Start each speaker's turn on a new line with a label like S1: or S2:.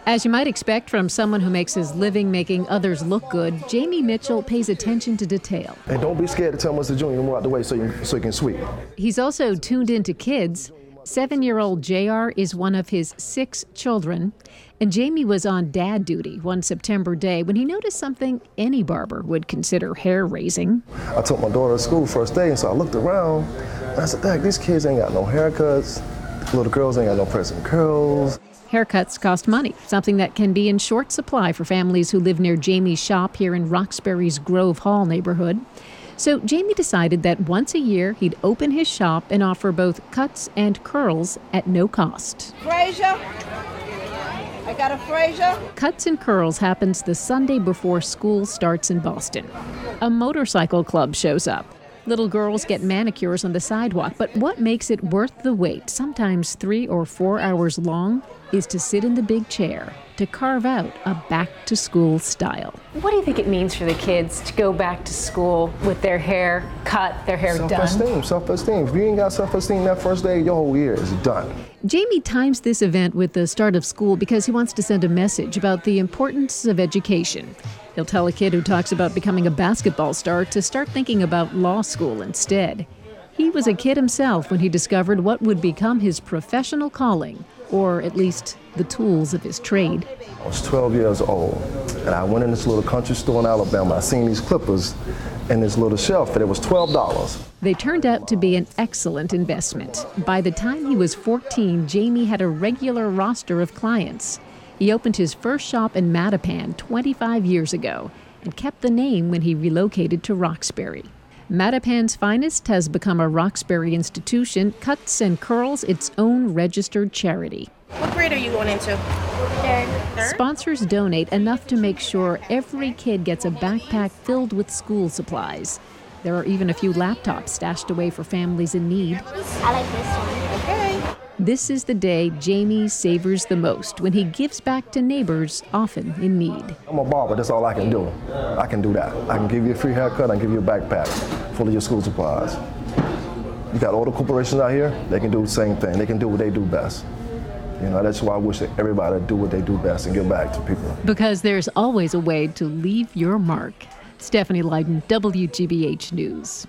S1: As you might expect from someone who makes his living making others look good, Jamie Mitchell pays attention to detail.
S2: And don't be scared to tell Mr. Junior to move out the way so you can sweep.
S1: He's also tuned into kids. 7-year-old JR is one of his 6 children, and Jamie was on dad duty one September day when he noticed something any barber would consider hair-raising.
S2: I took my daughter to school first day, and so I looked around, and I said, Dad, these kids ain't got no haircuts. The little girls ain't got no present curls.
S1: Haircuts cost money, something that can be in short supply for families who live near Jamie's shop here in Roxbury's Grove Hall neighborhood. So Jamie decided that once a year he'd open his shop and offer both cuts and curls at no cost.
S3: Frazier? I got a Frazier?
S1: Cuts and Curls happens the Sunday before school starts in Boston. A motorcycle club shows up. Little girls get manicures on the sidewalk, but what makes it worth the wait, sometimes 3 or 4 hours long, is to sit in the big chair to carve out a back-to-school style.
S4: What do you think it means for the kids to go back to school with their hair cut, their hair done?
S2: Self-esteem. If you ain't got self-esteem that first day, your whole year is done.
S1: Jamie times this event with the start of school because he wants to send a message about the importance of education. He'll tell a kid who talks about becoming a basketball star to start thinking about law school instead. He was a kid himself when he discovered what would become his professional calling, or at least the tools of his trade.
S2: I was 12 years old, and I went in this little country store in Alabama. I seen these clippers in this little shelf, and it was $12.
S1: They turned out to be an excellent investment. By the time he was 14, Jamie had a regular roster of clients. He opened his first shop in Mattapan 25 years ago and kept the name when he relocated to Roxbury. Mattapan's Finest has become a Roxbury institution, Cuts and Curls its own registered charity.
S3: What grade are you going into? Third.
S1: Sponsors donate enough to make sure every kid gets a backpack filled with school supplies. There are even a few laptops stashed away for families in need.
S5: I like this one.
S3: Okay.
S1: This is the day Jamie savors the most, when he gives back to neighbors often in need.
S2: I'm a barber, that's all I can do. I can do that. I can give you a free haircut, I can give you a backpack full of your school supplies. You got all the corporations out here, they can do the same thing. They can do what they do best. You know, that's why I wish that everybody would do what they do best and give back to people.
S1: Because there's always a way to leave your mark. Stephanie Lydon, WGBH News.